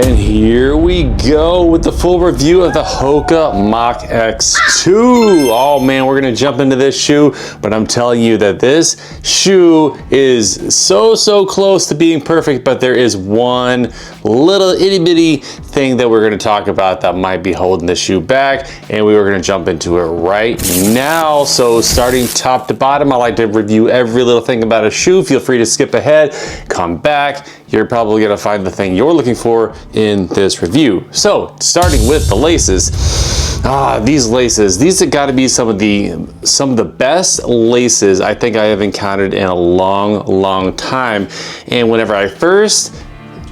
And here we go with the full review of the HOKA Mach X 2. Oh man, we're gonna jump into this shoe, but I'm telling you that this shoe is so close to being perfect, but there is one little itty bitty thing that we're gonna talk about that might be holding the shoe back, and we were gonna jump into it right now. So starting top to bottom, I like to review every little thing about a shoe. Feel free to skip ahead, come back. You're probably gonna find the thing you're looking for in this review. So starting with the laces. These laces, these have got to be some of the best laces I think I have encountered in a long time. And whenever I first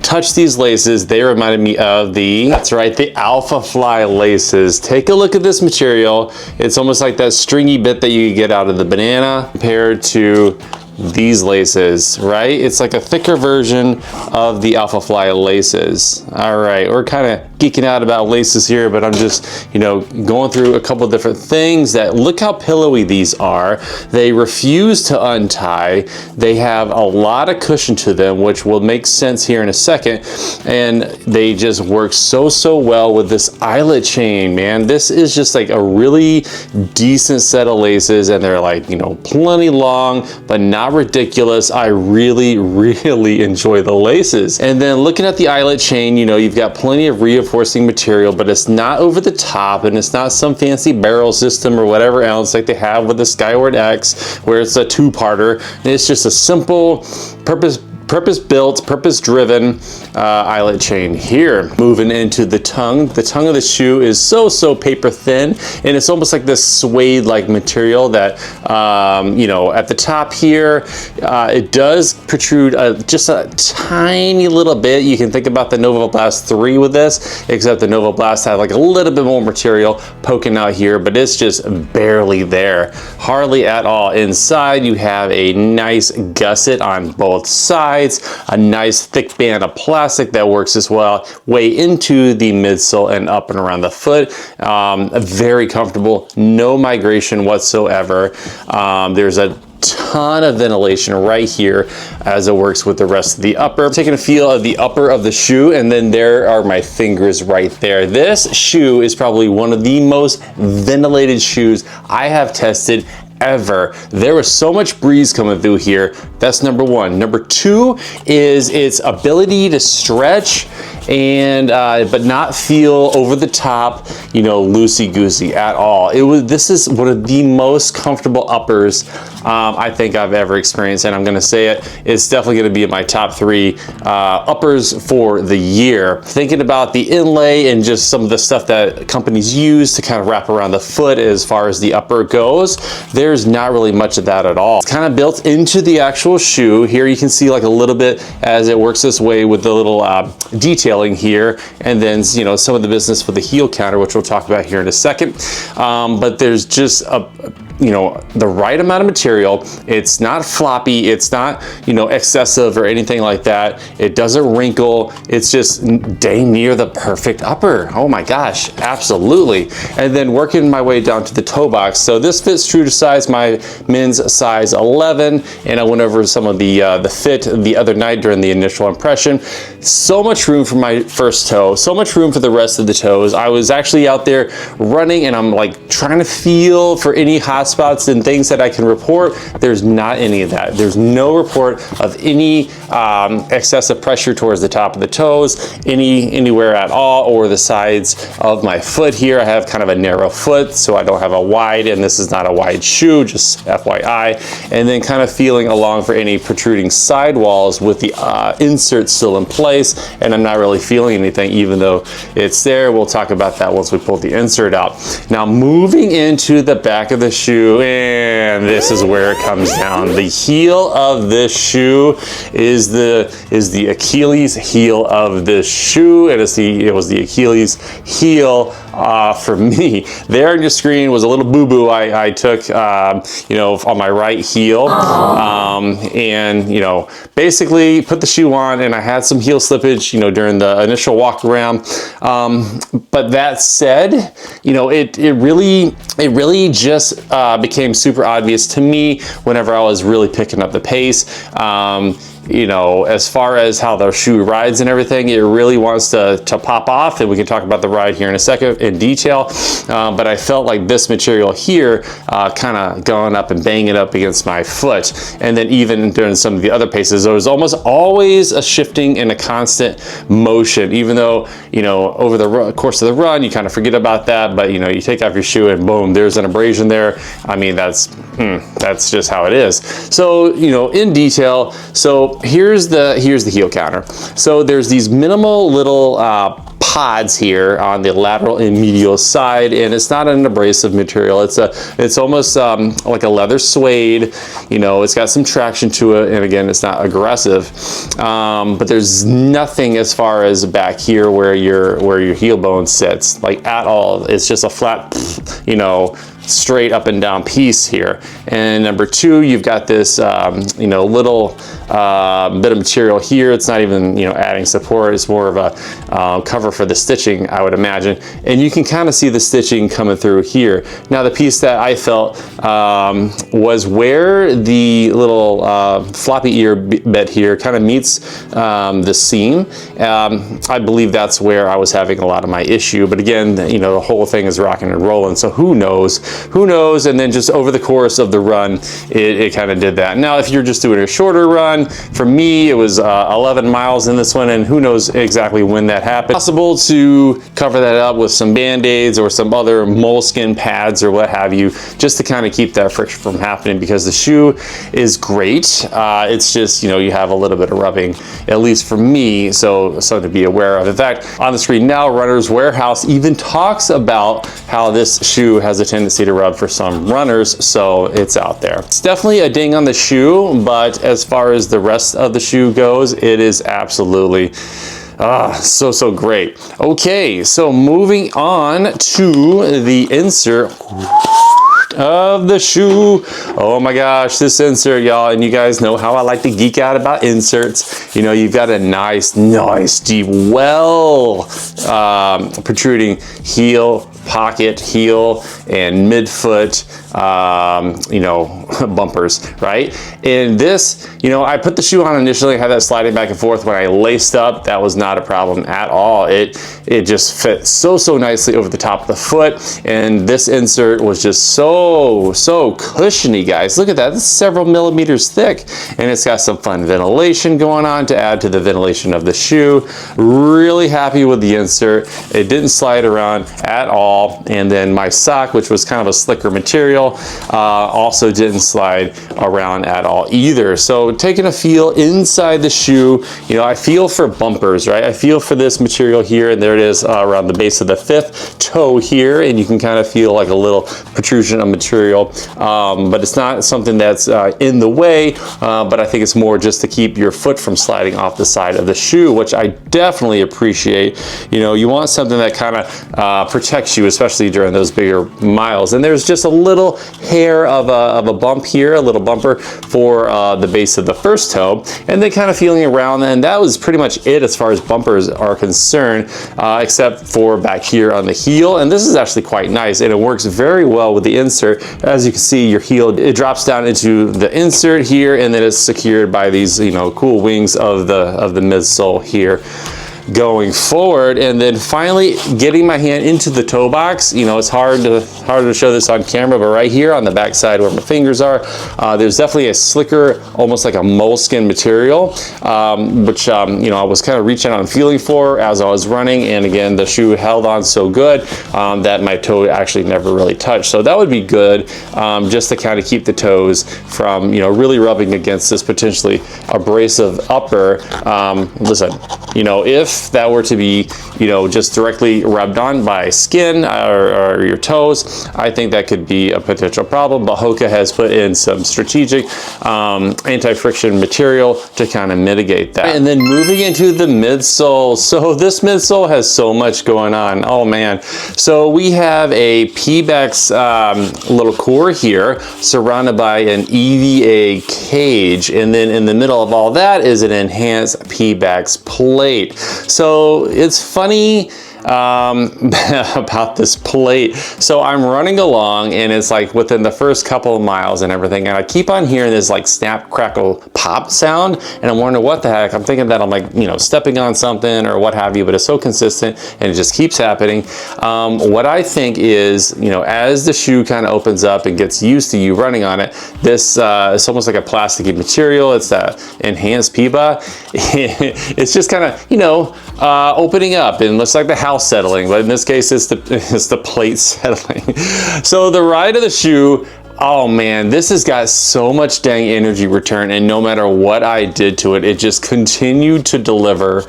touched these laces, they reminded me of that's right, the Alpha Fly laces. Take a look at this material. It's almost like that stringy bit that you get out of the banana compared to these laces, right? It's like a thicker version of the Alpha Fly laces. All right, we're kind of geeking out about laces here, but I'm just, going through a couple different things that look how pillowy these are. They refuse to untie. They have a lot of cushion to them, which will make sense here in a second. And they just work so well with this eyelet chain, man. This is just like a really decent set of laces, and they're like, plenty long, but not ridiculous. I really enjoy the laces. And then looking at the eyelet chain, you've got plenty of reinforcing material, but it's not over the top, and it's not some fancy barrel system or whatever else like they have with the Skyward X, where it's a two-parter. It's just a simple purpose-built, purpose-driven eyelet chain here. Moving into the tongue. The tongue of the shoe is so paper thin, and it's almost like this suede-like material that, at the top here, it does protrude just a tiny little bit. You can think about the Nova Blast 3 with this, except the Nova Blast had like a little bit more material poking out here, but it's just barely there. Hardly at all. Inside, you have a nice gusset on both sides. A nice thick band of plastic that works as well way into the midsole and up and around the foot. Very comfortable, no migration whatsoever. There's a ton of ventilation right here as it works with the rest of the upper. Taking a feel of the upper of the shoe, and then there are my fingers right there. This shoe is probably one of the most ventilated shoes I have tested ever. There was so much breeze coming through here. That's number one. Number two is its ability to stretch and but not feel over the top, loosey-goosey at all. This is one of the most comfortable uppers I think I've ever experienced, and I'm gonna say it's definitely gonna be in my top 3 uppers for the year. Thinking about the inlay and just some of the stuff that companies use to kind of wrap around the foot as far as the upper goes, there's not really much of that at all. It's kind of built into the actual shoe. Here you can see like a little bit as it works this way with the little detailing here, and then some of the business with the heel counter, which we'll talk about here in a second. But there's just the right amount of material. It's not floppy, it's not excessive or anything like that. It doesn't wrinkle. It's just dang near the perfect upper. Oh my gosh, absolutely. And then working my way down to the toe box. So this fits true to size, my men's size 11, and I went over some of the fit the other night during the initial impression. So much room for my first toe, so much room for the rest of the toes. I was actually out there running, and I'm like trying to feel for any hot spots and things that I can report. There's not any of that. There's no report of any excessive pressure towards the top of the toes, anywhere at all, or the sides of my foot here. I have kind of a narrow foot, so I don't have a wide, and this is not a wide shoe, just FYI. And then kind of feeling along for any protruding sidewalls with the insert still in place, and I'm not really feeling anything even though it's there. We'll talk about that once we pull the insert out. Now moving into the back of the shoe, and this is where it comes down. The heel of this shoe is the Achilles heel of this shoe, and it was the Achilles heel for me. There on your screen was a little boo-boo I took, on my right heel, and basically put the shoe on, and I had some heel slippage, during the initial walk around. But that said, it really just became super obvious to me whenever I was really picking up the pace. you know, as far as how the shoe rides and everything, it really wants to pop off, and we can talk about the ride here in a second in detail. But I felt like this material here kind of going up and banging up against my foot. And then even during some of the other paces, there was almost always a shifting and a constant motion, even though, you know, over the course of the run, you kind of forget about that. But, you know, you take off your shoe and boom, there's an abrasion there. I mean, that's just how it is. So, you know, in detail, so here's the heel counter. So there's these minimal little pods here on the lateral and medial side, and it's not an abrasive material. It's almost like a leather suede. You know, it's got some traction to it, and again, it's not aggressive. But there's nothing as far as back here where your heel bone sits, like at all. It's just a flat, you know, straight up and down piece here. And number two, you've got this you know, little bit of material here. It's not even, you know, adding support. It's more of a cover for the stitching, I would imagine. And you can kind of see the stitching coming through here. Now, the piece that I felt was where the little floppy ear bit here kind of meets the seam. I believe that's where I was having a lot of my issue. But again, you know, the whole thing is rocking and rolling, so who knows? And then just over the course of the run, it kind of did that. Now, if you're just doing a shorter run, for me, it was 11 miles in this one, and who knows exactly when that happened. Possible to cover that up with some Band-Aids or some other moleskin pads or what have you, just to kind of keep that friction from happening, because the shoe is great. It's just, you know, you have a little bit of rubbing, at least for me, so something to be aware of. In fact, on the screen now, Runner's Warehouse even talks about how this shoe has a tendency to rub for some runners, so it's out there. It's definitely a ding on the shoe, but as far as the rest of the shoe goes, it is absolutely so great. Okay, so moving on to the insert of the shoe. Oh my gosh, this insert, y'all, and you guys know how I like to geek out about inserts. You know, you've got a nice deep, well protruding heel, pocket, heel, and midfoot, you know, bumpers, right? And this, you know, I put the shoe on initially, had that sliding back and forth. When I laced up, that was not a problem at all. It just fit so nicely over the top of the foot, and this insert was just so cushiony, guys. Look at that. It's several millimeters thick, and it's got some fun ventilation going on to add to the ventilation of the shoe. Really happy with the insert. It didn't slide around at all. And then my sock, which was kind of a slicker material, also didn't slide around at all either. So taking a feel inside the shoe, you know, I feel for bumpers, right? I feel for this material here, and there it is around the base of the fifth toe here, and you can kind of feel like a little protrusion of material, but it's not something that's in the way, but I think it's more just to keep your foot from sliding off the side of the shoe, which I definitely appreciate. You know, you want something that kind of protects you, especially during those bigger miles. And there's just a little hair of a bump here, a little bumper for the base of the first toe, and then kind of feeling around, and that was pretty much it as far as bumpers are concerned, except for back here on the heel. And this is actually quite nice, and it works very well with the insert. As you can see, your heel, it drops down into the insert here, and then it's secured by these, you know, cool wings of the midsole here going forward. And then finally getting my hand into the toe box. You know, it's harder to show this on camera, but right here on the back side where my fingers are, there's definitely a slicker, almost like a moleskin material, which you know, I was kind of reaching out and feeling for as I was running. And again, the shoe held on so good that my toe actually never really touched. So that would be good, just to kind of keep the toes from, you know, really rubbing against this potentially abrasive upper. Listen, you know, if that were to be, you know, just directly rubbed on by skin or your toes, I think that could be a potential problem. But HOKA has put in some strategic anti-friction material to kind of mitigate that. And then moving into the midsole. So this midsole has so much going on. Oh man. So we have a Pebax little core here surrounded by an EVA cage, and then in the middle of all that is an enhanced Pebax plate. So it's funny about this plate. So I'm running along and it's like within the first couple of miles and everything, and I keep on hearing this like snap, crackle, pop sound, and I'm wondering what the heck. I'm thinking that I'm like, you know, stepping on something or what have you, but it's so consistent and it just keeps happening. What I think is, you know, as the shoe kind of opens up and gets used to you running on it, this it's almost like a plasticky material. It's that enhanced PIBA. It's just kind of, you know, opening up and looks like the house settling, but in this case it's the plate settling. So the ride of the shoe, oh man, this has got so much dang energy return, and no matter what I did to it, it just continued to deliver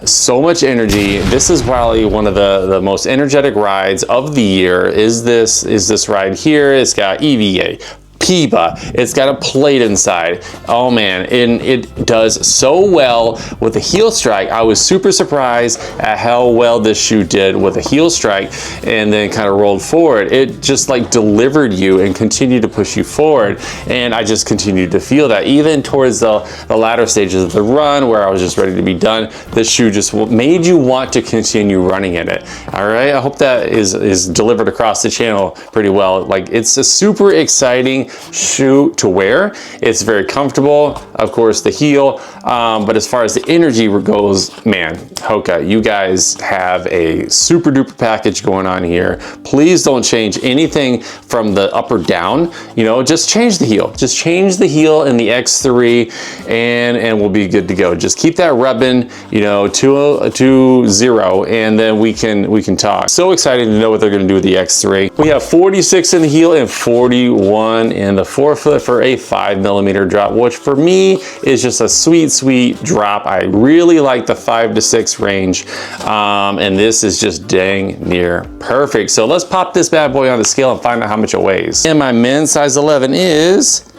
so much energy. This is probably one of the most energetic rides of the year. Is this ride here. It's got EVA, PIBA, it's got a plate inside. Oh man, and it does so well with the heel strike. I was super surprised at how well this shoe did with a heel strike, and then kind of rolled forward. It just like delivered you and continued to push you forward, and I just continued to feel that even towards the latter stages of the run where I was just ready to be done. This shoe just made you want to continue running in it. All right, I hope that is delivered across the channel pretty well. Like, it's a super exciting shoe to wear. It's very comfortable, of course, the heel, but as far as the energy goes, man, HOKA, you guys have a super duper package going on here. Please don't change anything from the up or down, you know, just change the heel. Just change the heel in the X3 and we'll be good to go. Just keep that rubbing, you know, to 0, and then we can talk. So excited to know what they're going to do with the X3. We have 46 in the heel and 41 in the forefoot for a 5mm drop, which for me is just a sweet drop. I really like the 5 to 6 range, and this is just dang near perfect. So let's pop this bad boy on the scale and find out how much it weighs. And my men's size 11 is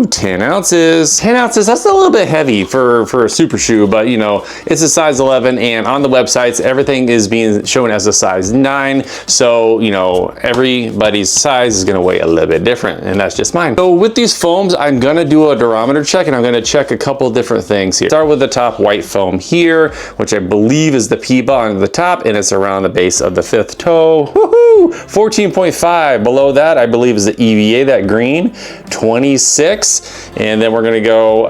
10 ounces. 10 ounces, that's a little bit heavy for a super shoe, but you know, it's a size 11, and on the websites, everything is being shown as a size 9. So, you know, everybody's size is gonna weigh a little bit different, and that's just mine. So with these foams, I'm gonna do a durometer check, and I'm gonna check a couple different things here. Start with the top white foam here, which I believe is the PIBA on the top, and it's around the base of the 5th toe. Woohoo! 14.5. Below that, I believe is the EVA, that green, 26. And then we're gonna go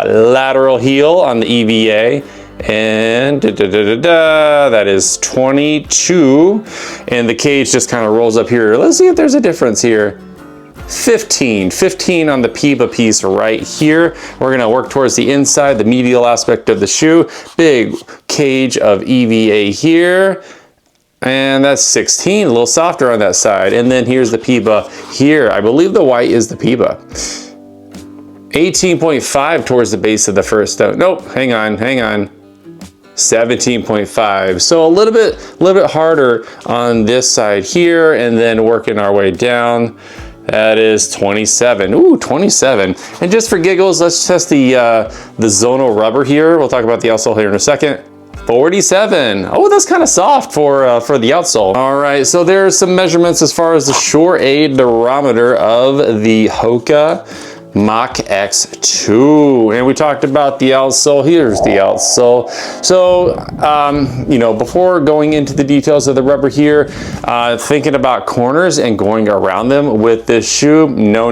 lateral heel on the EVA, and that is 22. And the cage just kind of rolls up here. Let's see if there's a difference here. 15 on the PIBA piece right here. We're gonna work towards the inside, the medial aspect of the shoe. Big cage of EVA here. And that's 16, a little softer on that side. And then here's the PIBA here. I believe the white is the PIBA. 18.5 towards the base of the first toe. Nope, hang on. 17.5. So a little bit harder on this side here, and then working our way down. That is 27. Ooh, 27. And just for giggles, let's test the zonal rubber here. We'll talk about the outsole here in a second. 47. Oh, that's kind of soft for the outsole. All right, so there's some measurements as far as the Shore Aid durometer of the HOKA Mach X2, and we talked about the outsole. Here's the outsole. So, you know, before going into the details of the rubber here, thinking about corners and going around them with this shoe, no.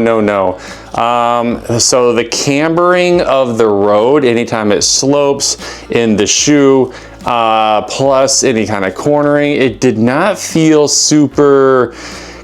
So the cambering of the road, anytime it slopes in the shoe, plus any kind of cornering, it did not feel super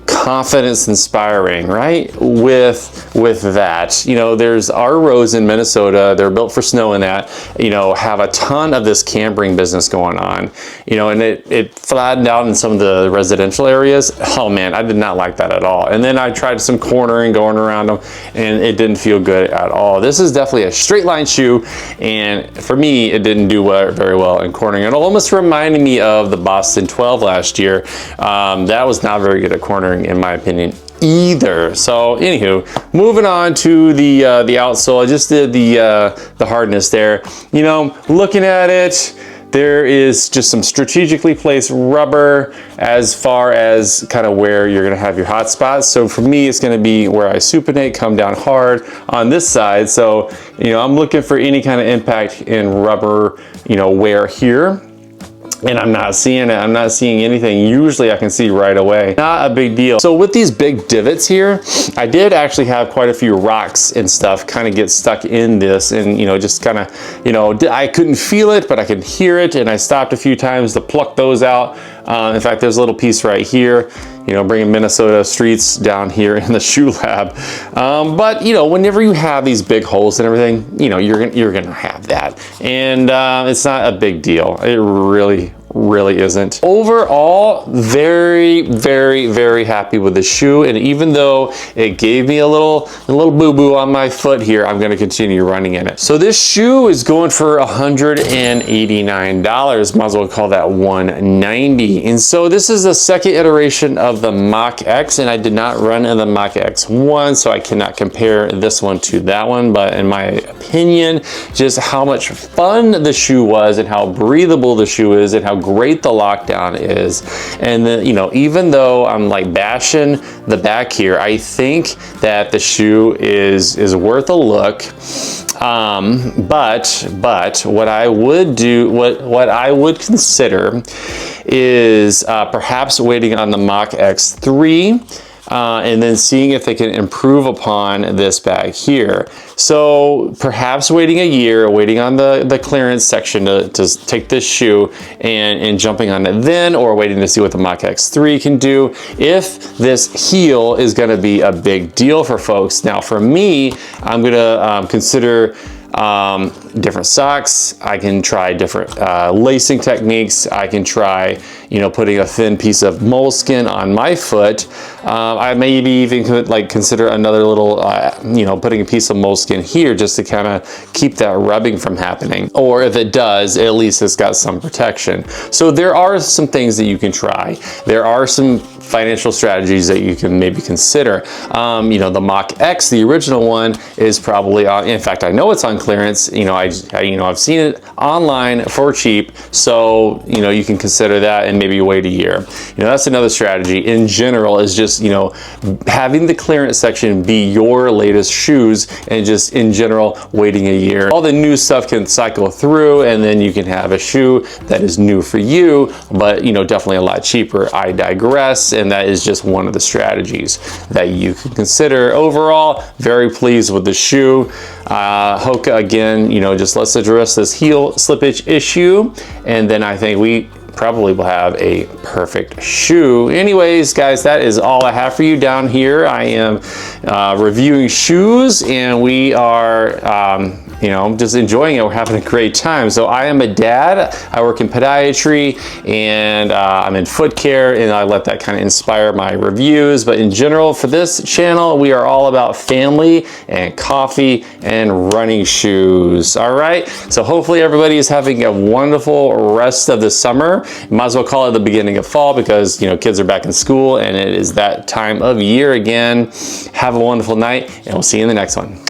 confidence inspiring, right? With that, you know, there's our roads in Minnesota, they're built for snow, and that, you know, have a ton of this cambering business going on, you know, and it flattened out in some of the residential areas. Oh man, I did not like that at all. And then I tried some cornering going around them, and it didn't feel good at all. This is definitely a straight line shoe, and for me, it didn't do very well in cornering. It almost reminded me of the Boston 12 last year. That was not very good at cornering, in my opinion, either. So anywho, moving on to the outsole. I just did the hardness there. You know, looking at it, there is just some strategically placed rubber as far as kind of where you're gonna have your hot spots. So for me, it's gonna be where I supinate, come down hard on this side. So, you know, I'm looking for any kind of impact in rubber, you know, wear here. and I'm not seeing it. I'm not seeing anything. Usually I can see right away. Not a big deal. So with these big divots here, I did actually have quite a few rocks and stuff kind of get stuck in this, and you know, just kind of, you know, I couldn't feel it, but I could hear it, and I stopped a few times to pluck those out. In fact, there's a little piece right here, you know, bringing Minnesota streets down here in the shoe lab. But you know, whenever you have these big holes and everything, you know, you're gonna have that, and it's not a big deal. It really isn't. Overall, very happy with the shoe, and even though it gave me a little boo-boo on my foot here, I'm gonna continue running in it. So this shoe is going for $189. Might as well call that 190. And so this is the second iteration of the Mach X, and I did not run in the Mach X1, so I cannot compare this one to that one, but in my opinion, just how much fun the shoe was and how breathable the shoe is and how great the lockdown is. And then, you know, even though I'm like bashing the back here, I think that the shoe is worth a look. But what I would do, what I would consider is perhaps waiting on the Mach X3 and then seeing if they can improve upon this bag here. So perhaps waiting a year, waiting on the clearance section to take this shoe and jumping on it then, or waiting to see what the Mach X3 can do if this heel is going to be a big deal for folks. Now for me, I'm going to consider different socks. I can try different lacing techniques. I can try, you know, putting a thin piece of moleskin on my foot. I maybe even could like consider another little, you know, putting a piece of moleskin here just to kind of keep that rubbing from happening. Or if it does, at least it's got some protection. So there are some things that you can try. There are some financial strategies that you can maybe consider. You know, the Mach X, the original one, is probably on, in fact, I know it's on clearance. You know, I've seen it online for cheap, so you know, you can consider that and maybe wait a year. You know, that's another strategy in general, is just, you know, having the clearance section be your latest shoes, and just in general waiting a year. All the new stuff can cycle through, and then you can have a shoe that is new for you, but you know, definitely a lot cheaper. I digress. And that is just one of the strategies that you can consider. Overall, very pleased with the shoe. HOKA, again, you know, just let's address this heel slippage issue, and then I think we probably will have a perfect shoe. Anyways, guys, that is all I have for you down here. I am reviewing shoes, and we are you know, just enjoying it. We're having a great time. So I am a dad. I work in podiatry, and I'm in foot care, and I let that kind of inspire my reviews. But in general, for this channel, we are all about family and coffee and running shoes. All right. So hopefully everybody is having a wonderful rest of the summer. Might as well call it the beginning of fall, because you know, kids are back in school and it is that time of year again. Have a wonderful night, and we'll see you in the next one.